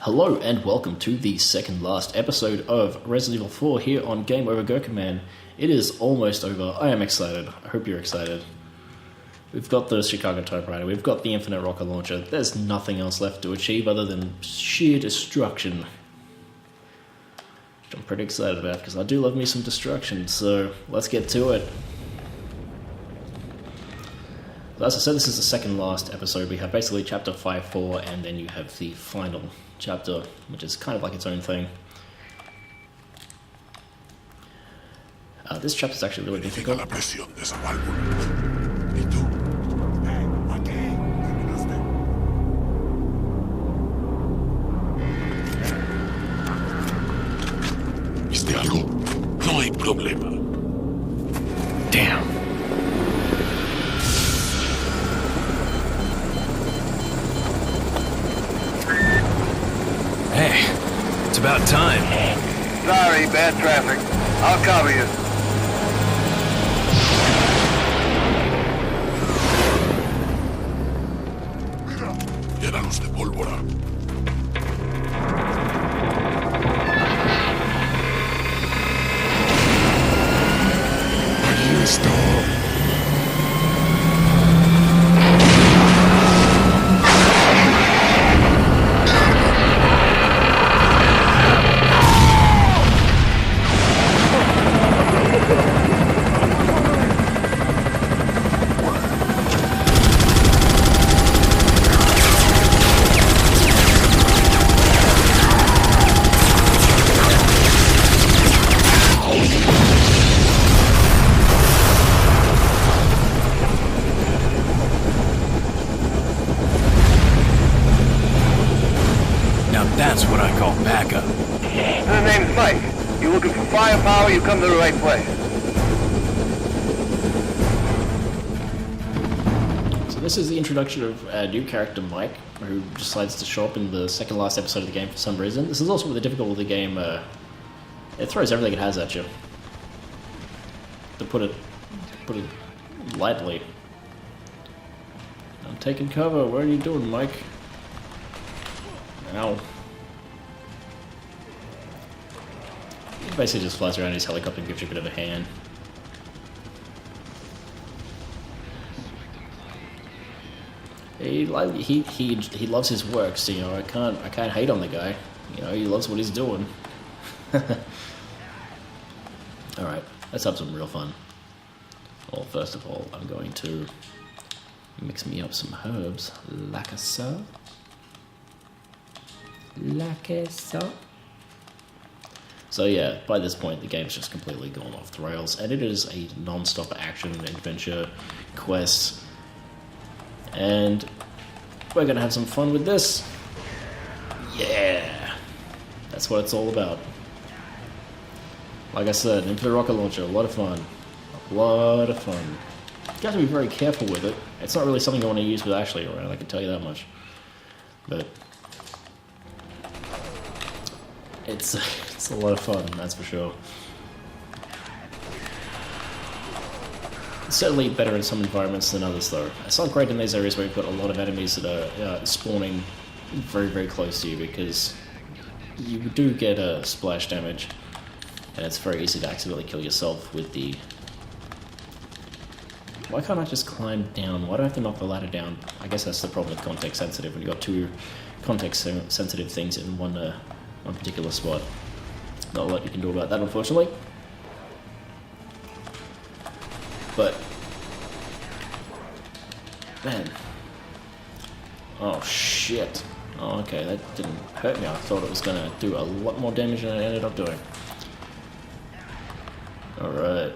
Hello and welcome to the second last episode of Resident Evil 4 here on Game Over Gerkinman. It is almost over. I am excited. I hope you're excited. We've got the Chicago typewriter, we've got the infinite rocket launcher. There's nothing else left to achieve other than sheer destruction. Which I'm pretty excited about because I do love me some destruction, so let's get to it. As I said, this is the second last episode. We have basically chapter 5-4, and then you have the final chapter, which is kind of like its own thing. This chapter is actually really difficult. ¿Viste algo? No hay problema. Damn. Hey, it's about time. Sorry, bad traffic. I'll cover you. Llenanos de pólvora. Ahí está. That's what I call backup. The name's Mike. You looking for firepower, you come to the right place. So this is the introduction of a new character, Mike, who decides to show up in the second last episode of the game for some reason. This is also where the difficulty of the game, it throws everything it has at you. To put it lightly. I'm taking cover. What are you doing, Mike? Ow. He basically just flies around his helicopter and gives you a bit of a hand. He loves his work, so you know I can't hate on the guy. You know, he loves what he's doing. Alright, let's have some real fun. Well, first of all, I'm going to mix me up some herbs, like so. So yeah, by this point the game's just completely gone off the rails, and it is a non-stop action adventure quest, and we're gonna have some fun with this. Yeah, that's what it's all about. Like I said, infinite rocket launcher, a lot of fun. You have to be very careful with it. It's not really something you want to use with Ashley around, I can tell you that much. But it's a lot of fun, that's for sure. It's certainly better in some environments than others, though. It's not great in these areas where you've got a lot of enemies that are spawning very, very close to you, because you do get a splash damage, and it's very easy to accidentally kill yourself with the... Why can't I just climb down? Why do I have to knock the ladder down? I guess that's the problem with context sensitive, when you've got two context sensitive things in one particular spot. Not a lot you can do about that, unfortunately. But man, oh shit! Oh, okay, that didn't hurt me. I thought it was gonna do a lot more damage than it ended up doing. All right.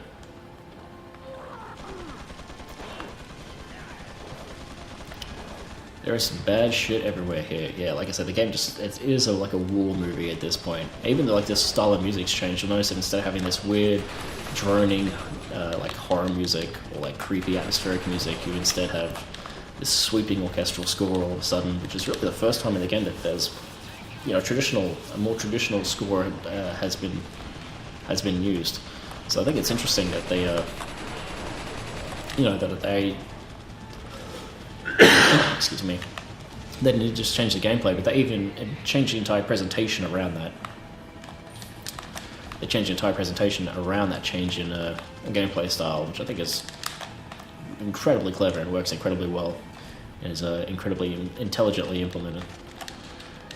There is some bad shit everywhere here. Yeah, like I said, the game just, it is like a war movie at this point. Even though like this style of music's changed, you'll notice that instead of having this weird, droning, like horror music or like creepy atmospheric music, you instead have this sweeping orchestral score all of a sudden, which is really the first time in the game that there's, you know, a more traditional score has been used. So I think it's interesting that they, you know, that they excuse me. They didn't just change the gameplay, but they even changed the entire presentation around that. They changed the entire presentation around that change in gameplay style, which I think is incredibly clever and works incredibly well, and is incredibly intelligently implemented.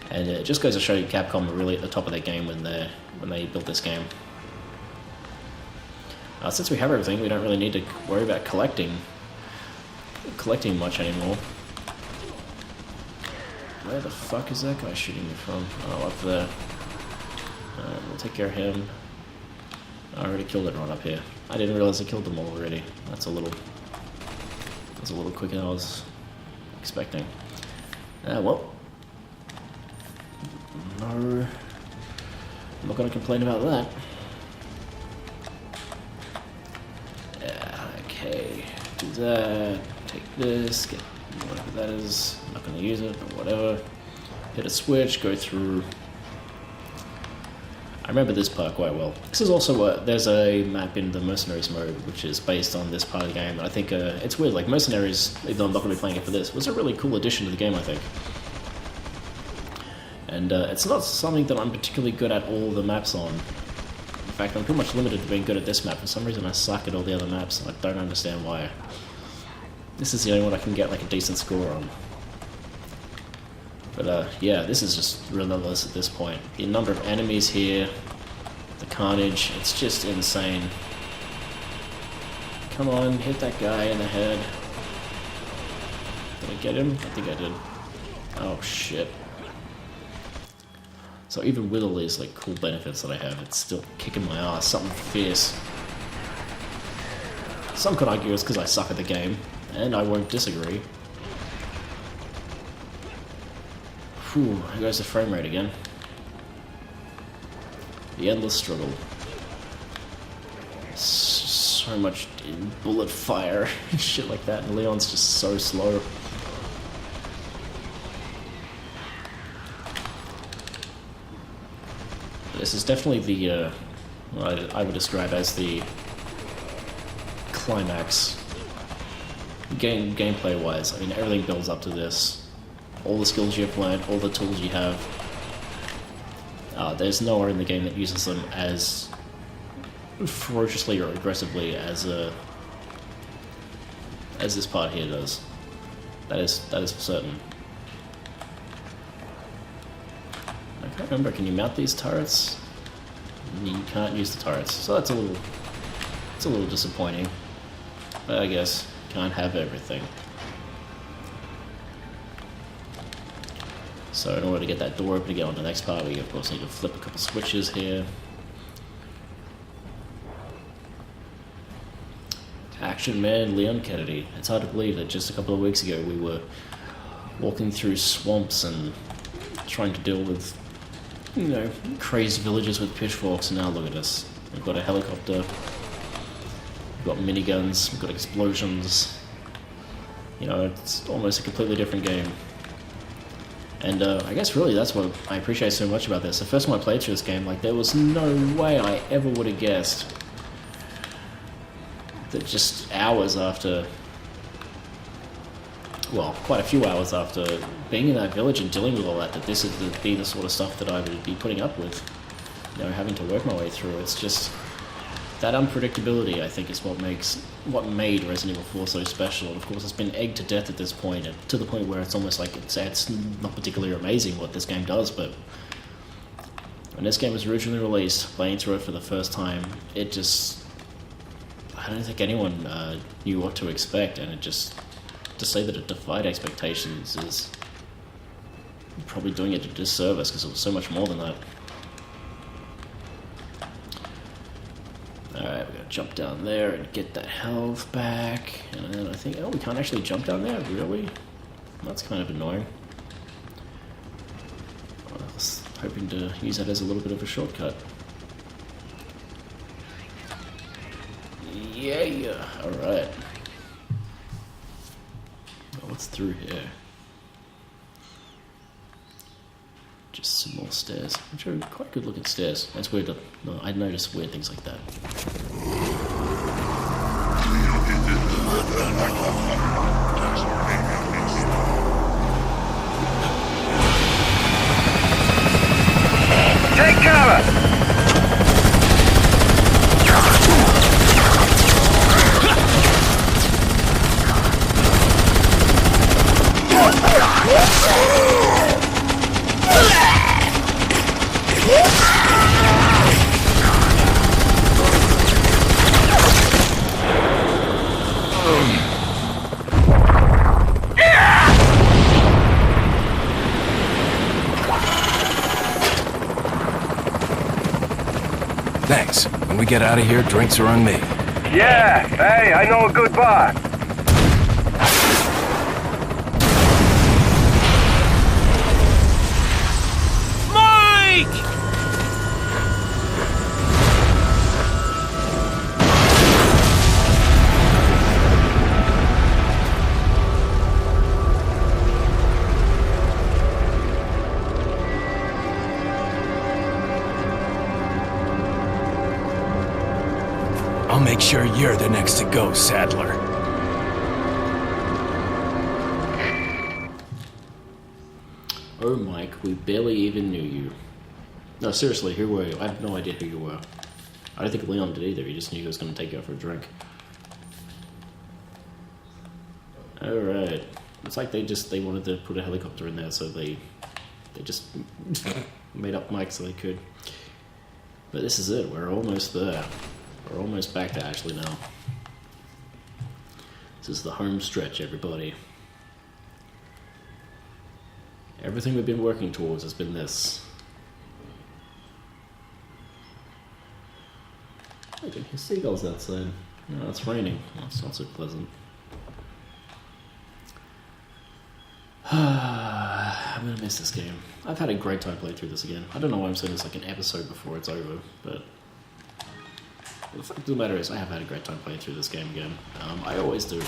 And it just goes to show you Capcom were really at the top of their game when they built this game. Since we have everything, we don't really need to worry about collecting much anymore. Where the fuck is that guy shooting me from? Oh, up there. We'll take care of him. I already killed everyone up here. I didn't realize I killed them all already. That's a little quicker than I was expecting. Well. No. I'm not going to complain about that. Okay. Do that. Take this. Get whatever that is. I'm not going to use it, but whatever. Hit a switch. Go through. I remember this part quite well. This is also there's a map in the Mercenaries mode, which is based on this part of the game. And I think it's weird. Like Mercenaries, even though I'm not going to be playing it for this, was a really cool addition to the game, I think. And it's not something that I'm particularly good at all the maps on. In fact, I'm pretty much limited to being good at this map. For some reason, I suck at all the other maps, and I don't understand why. This is the only one I can get like a decent score on. But yeah, this is just relentless at this point. The number of enemies here, the carnage, it's just insane. Come on, hit that guy in the head. Did I get him? I think I did. Oh shit. So even with all these like cool benefits that I have, it's still kicking my ass. Something fierce. Some could argue it's because I suck at the game, and I won't disagree. Whew, there goes the frame rate again. The endless struggle. So much bullet fire and shit like that, and Leon's just so slow. This is definitely the, what I would describe as the climax. Gameplay-wise, I mean, everything builds up to this. All the skills you've learned, all the tools you have. There's nowhere in the game that uses them as ferociously or aggressively as this part here does. That is for certain. I can't remember. Can you mount these turrets? You can't use the turrets, so that's a little disappointing. But I guess can't have everything. So in order to get that door open to get on the next part, we of course need to flip a couple switches here. Action Man Leon Kennedy. It's hard to believe that just a couple of weeks ago we were walking through swamps and trying to deal with, you know, crazed villagers with pitchforks, and now look at us. We've got a helicopter, we've got miniguns, we've got explosions. You know, it's almost a completely different game. And I guess really that's what I appreciate so much about this. The first time I played through this game, like, there was no way I ever would have guessed that just hours after, well, quite a few hours after being in that village and dealing with all that, that this would be the sort of stuff that I would be putting up with, you know, having to work my way through. It's just that unpredictability, I think, is what made Resident Evil 4 so special. And of course, it's been egged to death at this point, and to the point where it's almost like it's not particularly amazing what this game does. But when this game was originally released, playing through it for the first time, it just, I don't think anyone knew what to expect, and it just, to say that it defied expectations is probably doing it a disservice, because it was so much more than that. Alright, we're gonna jump down there and get that health back, and then I think, oh, we can't actually jump down there? Really? That's kind of annoying. I was hoping to use that as a little bit of a shortcut. Yeah, alright. Oh, what's through here? Just some more stairs, which are quite good looking stairs. That's weird. I notice weird things like that. Thanks. When we get out of here, drinks are on me. Yeah, hey, I know a good bar. Mike! I'll make sure you're the next to go, Sadler. Oh, Mike, we barely even knew you. No, seriously, who were you? I have no idea who you were. I don't think Leon did either. He just knew he was going to take you out for a drink. Alright. It's like they wanted to put a helicopter in there, so they just made up Mike so they could. But this is it. We're almost there. We're almost back to Ashley now. This is the home stretch, everybody. Everything we've been working towards has been this. I can hear seagulls outside. No, it's raining. That's not so pleasant. I'm gonna miss this game. I've had a great time playing through this again. I don't know why I'm saying this like an episode before it's over, but the fact of the matter is I have had a great time playing through this game again. I always do.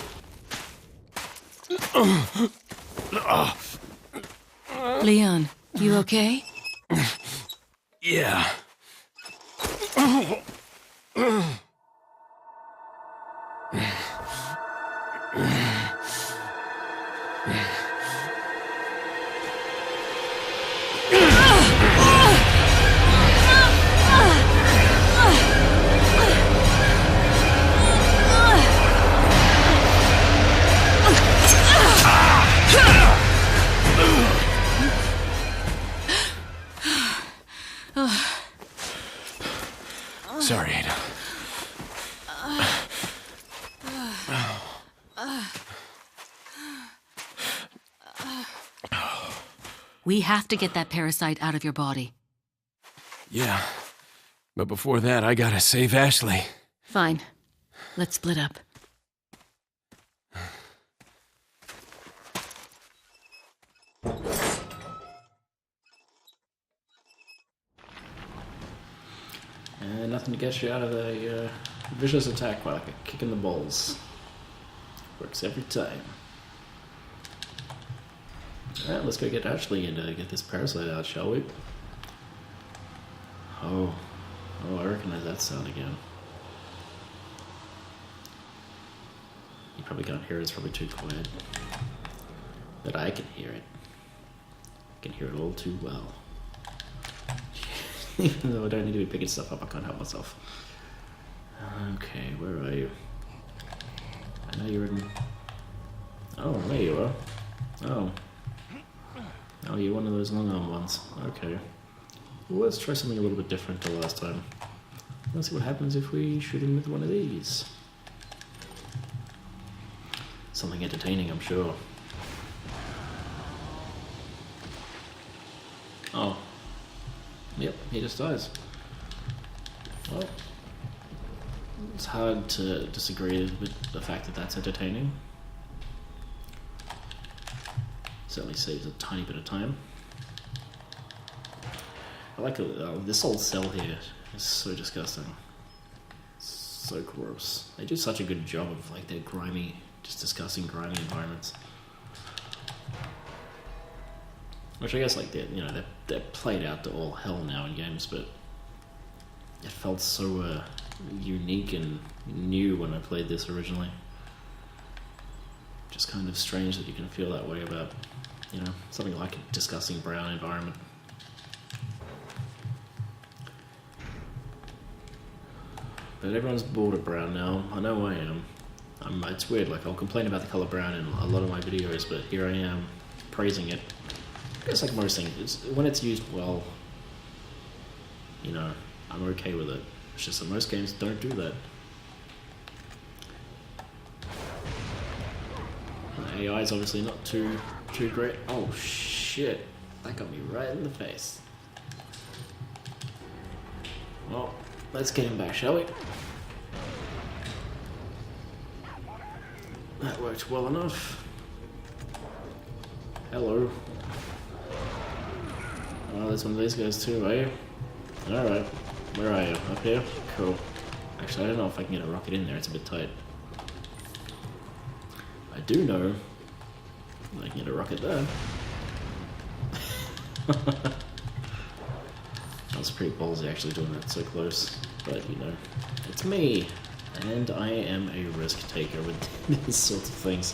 Leon, you okay? Yeah. Sorry, Ada. We have to get that parasite out of your body. Yeah. But before that, I gotta save Ashley. Fine. Let's split up. And nothing to get you out of a vicious attack like a kick in the balls. Works every time. Alright, let's go get Ashley and get this parasite out, shall we? Oh, I recognize that sound again. You probably can't hear it, it's probably too quiet. But I can hear it. I can hear it all too well. Even though I don't need to be picking stuff up, I can't help myself. Okay, where are you? I know you're in... Oh, there you are. Oh. Oh, you're one of those long arm ones. Okay. Well, let's try something a little bit different to last time. Let's see what happens if we shoot him with one of these. Something entertaining, I'm sure. Oh. Yep, he just dies. Well, it's hard to disagree with the fact that that's entertaining. Certainly saves a tiny bit of time. I like this old cell here is so disgusting. So gross. They do such a good job of like their grimy, just disgusting grimy environments. Which I guess like they're played out to all hell now in games, but it felt so unique and new when I played this originally. Just kind of strange that you can feel that way about, something like a disgusting brown environment. But everyone's bored of brown now. I know I am. It's weird, like I'll complain about the color brown in a lot of my videos, but here I am, praising it. I guess like most things, when it's used well, I'm okay with it. It's just that most games don't do that. The AI is obviously not too great. Oh shit, that got me right in the face. Well, let's get him back, shall we? That worked well enough. Hello. Oh, there's one of these guys too, are you? Alright. Where are you? Up here? Cool. Actually, I don't know if I can get a rocket in there, it's a bit tight. I do know I can get a rocket there. That was pretty ballsy actually doing that so close, but you know, it's me, and I am a risk taker with these sorts of things.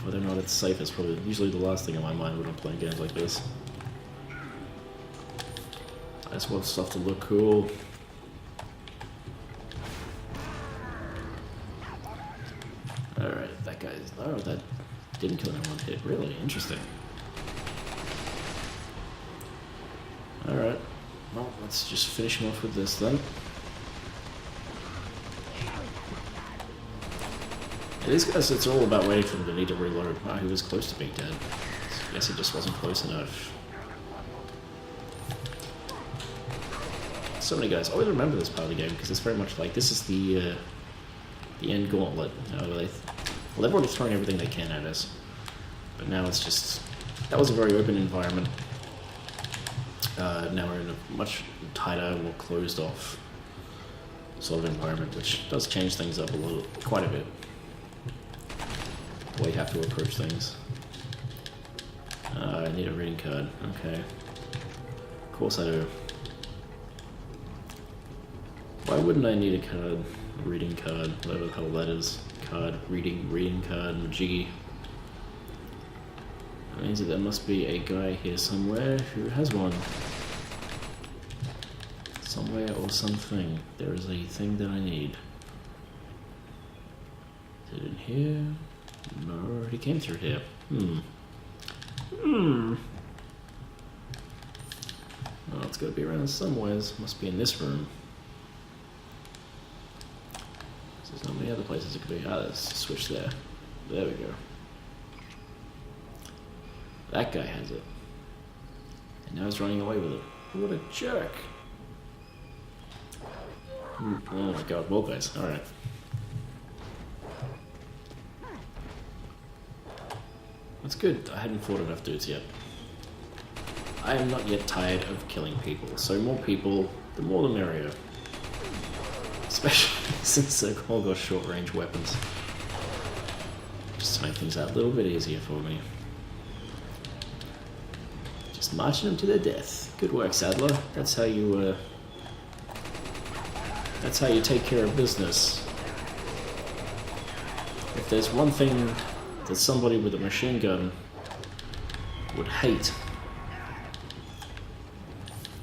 Whether or not it's safe is probably usually the last thing in my mind when I'm playing games like this. I just want stuff to look cool. Alright, that guy's... oh, that didn't kill him in one hit. Really? Interesting. Alright, well, let's just finish him off with this then. Yeah, these guys, it's all about waiting for them to need to reload. Oh, he was close to being dead. I guess he just wasn't close enough. So many guys. I always remember this part of the game because it's very much like this is the end gauntlet. You know, well, they've already thrown everything they can at us, but now it's just that was a very open environment. Now we're in a much tighter, more closed off sort of environment, which does change things up a little, quite a bit. The way you have to approach things. I need a reading card. Okay. Of course I do. Why wouldn't I need a card? A reading card, whatever the hell that is. Card, reading card, majiggy. That means that there must be a guy here somewhere who has one. Somewhere or something. There is a thing that I need. Is it in here? No, he came through here. Oh, it's gotta be around somewheres. Must be in this room. There's not many other places it could be. Ah, there's a switch there. There we go. That guy has it. And now he's running away with it. What a jerk. Oh my god, well guys, alright. That's good, I hadn't fought enough dudes yet. I am not yet tired of killing people, so more people, the more the merrier. Especially since they've all got short-range weapons. Just to make things out a little bit easier for me. Just marching them to their death. Good work, Sadler. That's how you take care of business. If there's one thing that somebody with a machine gun would hate,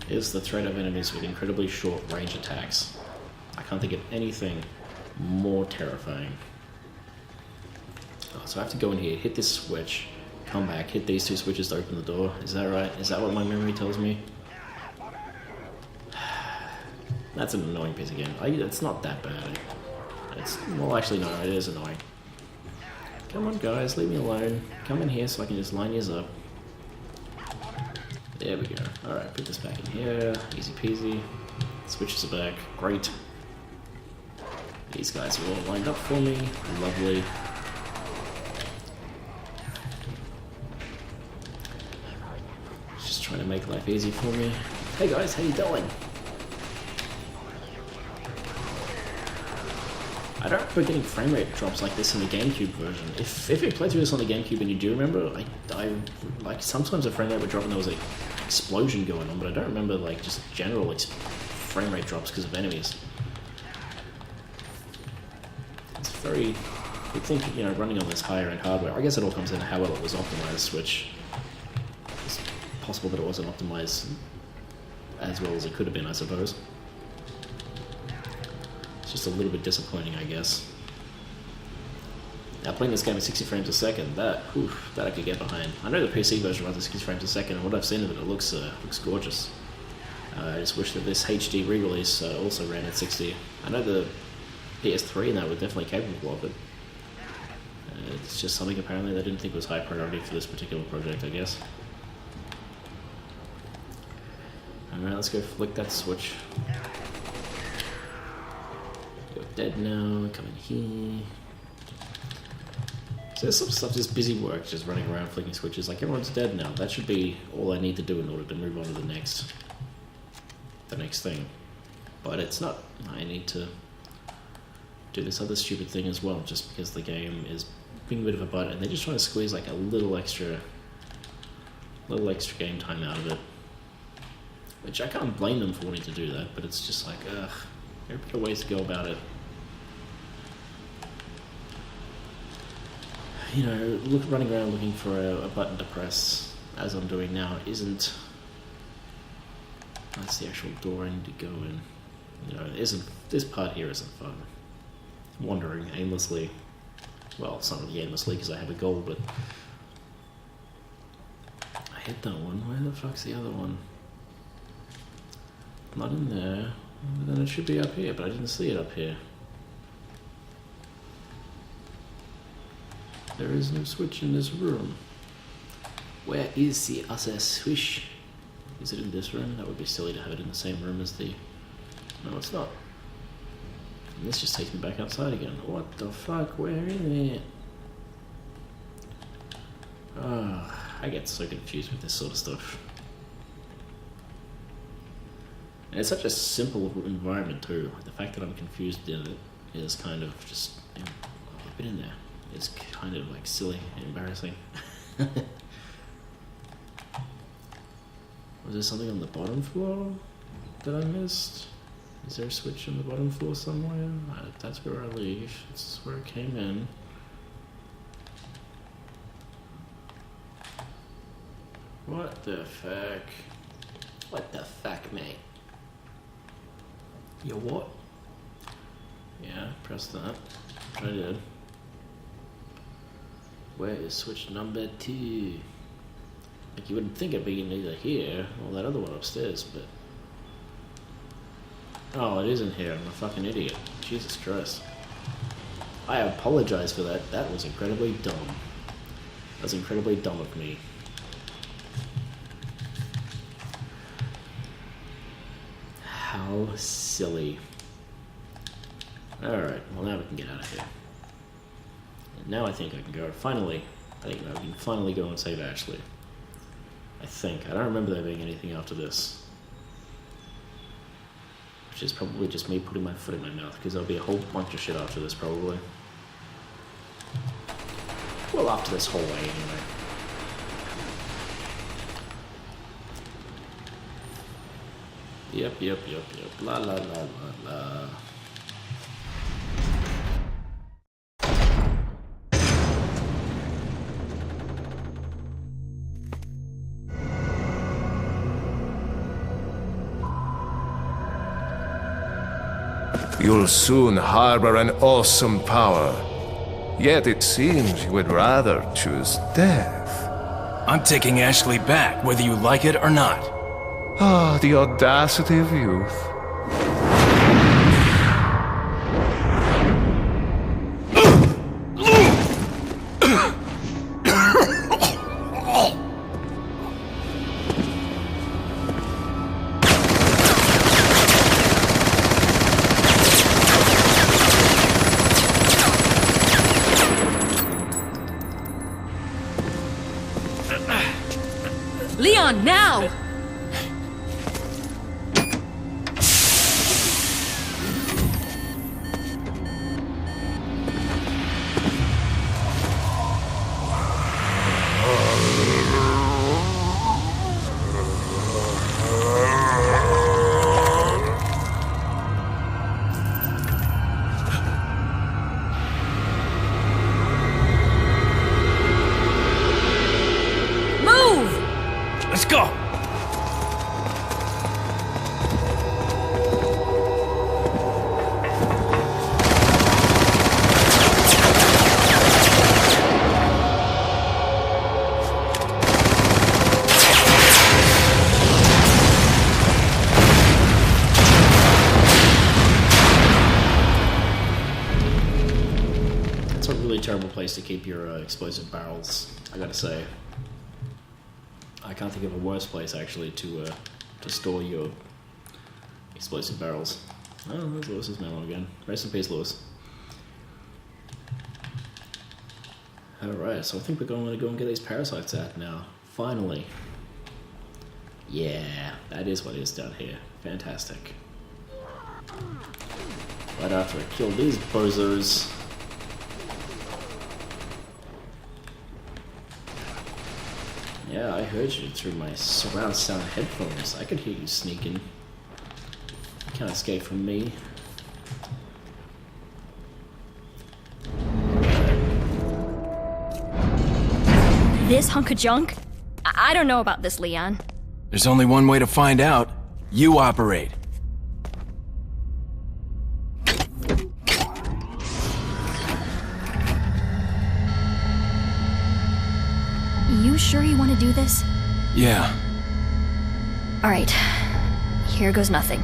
is the threat of enemies with incredibly short range attacks. I can't think of anything more terrifying. Oh, so I have to go in here, hit this switch, come back, hit these two switches to open the door. Is that right? Is that what my memory tells me? That's an annoying piece of game. It's not that bad. Well, actually, no, it is annoying. Come on, guys, leave me alone. Come in here so I can just line yours up. There we go. Alright, put this back in here. Easy peasy. Switches are back. Great. These guys are all lined up for me. Lovely. Just trying to make life easy for me. Hey guys, how you doing? I don't remember getting frame rate drops like this in the GameCube version. If you played through this on the GameCube and you do remember, I like sometimes the frame rate would drop and there was an explosion going on, but I don't remember like just general frame rate drops because of enemies. It's very, you'd think, you know, running on this higher end hardware, I guess it all comes in how well it was optimized, which it's possible that it wasn't optimized as well as it could have been, I suppose. Just a little bit disappointing, I guess. Now, playing this game at 60 frames a second, that I could get behind. I know the PC version runs at 60 frames a second, and what I've seen of it, it looks gorgeous. I just wish that this HD re-release also ran at 60. I know the PS3 and that were definitely capable of it. It's just something apparently they didn't think was high priority for this particular project, I guess. Alright, let's go flick that switch. You're dead now, come in here. So there's some stuff, just busy work, just running around flicking switches. Like, everyone's dead now. That should be all I need to do in order to move on to the next thing. But it's not. I need to do this other stupid thing as well, just because the game is being a bit of a butt, and they're just trying to squeeze like a little extra game time out of it. Which I can't blame them for wanting to do that, but it's just like, ugh, there are better ways to go about it. You know, running around looking for a button to press, as I'm doing now, isn't... That's the actual door I need to go in. You know, this part here isn't fun. Wandering aimlessly. Well, it's not really aimlessly because I have a goal, but... I hit that one. Where the fuck's the other one? Not in there. Then it should be up here, but I didn't see it up here. There is no switch in this room. Where is the other switch? Is it in this room? That would be silly to have it in the same room as the... No, it's not. And this just takes me back outside again. What the fuck? Where is it? Oh, I get so confused with this sort of stuff. And it's such a simple environment too. The fact that I'm confused in it is kind of just... You know, I've been in there. It's kind of like silly and embarrassing. Was there something on the bottom floor that I missed? Is there a switch on the bottom floor somewhere? That's where I leave. This is where it came in. What the fuck? What the fuck, mate? You what? Yeah, press that. Which I did. Where is switch number 2? Like, you wouldn't think it'd be either here or that other one upstairs, but... Oh, it isn't here. I'm a fucking idiot. Jesus Christ. I apologize for that. That was incredibly dumb. That was incredibly dumb of me. How silly. Alright, well now we can get out of here. And now I think I can go. Finally, I think I can finally go and save Ashley. I think. I don't remember there being anything after this. Which is probably just me putting my foot in my mouth, because there'll be a whole bunch of shit after this, probably. Well, after this whole way, anyway. Yep. La la la la la. You'll soon harbor an awesome power. Yet it seems you would rather choose death. I'm taking Ashley back, whether you like it or not. Ah, the audacity of youth. Leon, now! Let's go! That's a really terrible place to keep your explosive barrels, I gotta say. I can't think of a worse place, actually, to to store your explosive barrels. Oh, there's Lewis's memo again. Rest in peace, Lewis. Alright, so I think we're going to go and get these parasites out now. Finally. Yeah, that is what is down here. Fantastic. Right after I kill these bozos. Yeah, I heard you through my surround sound headphones. I could hear you sneaking. You can't escape from me. This hunk of junk? I don't know about this, Leon. There's only one way to find out. You operate. You sure you want to do this? Yeah. Alright. Here goes nothing.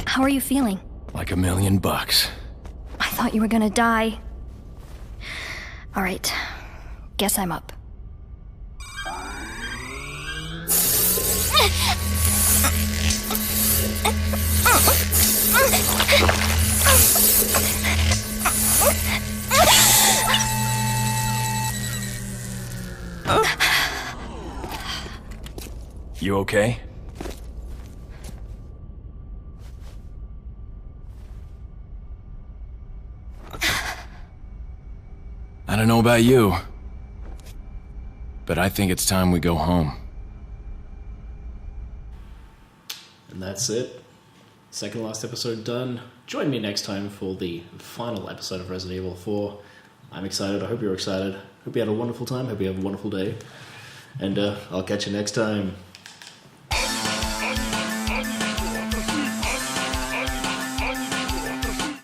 How are you feeling? Like $1,000,000. I thought you were gonna die. Alright. Guess I'm up. You okay? I don't know about you, but I think it's time we go home. And that's it. Second last episode done. Join me next time for the final episode of Resident Evil 4. I'm excited. I hope you're excited. Hope you had a wonderful time. Hope you have a wonderful day. And I'll catch you next time.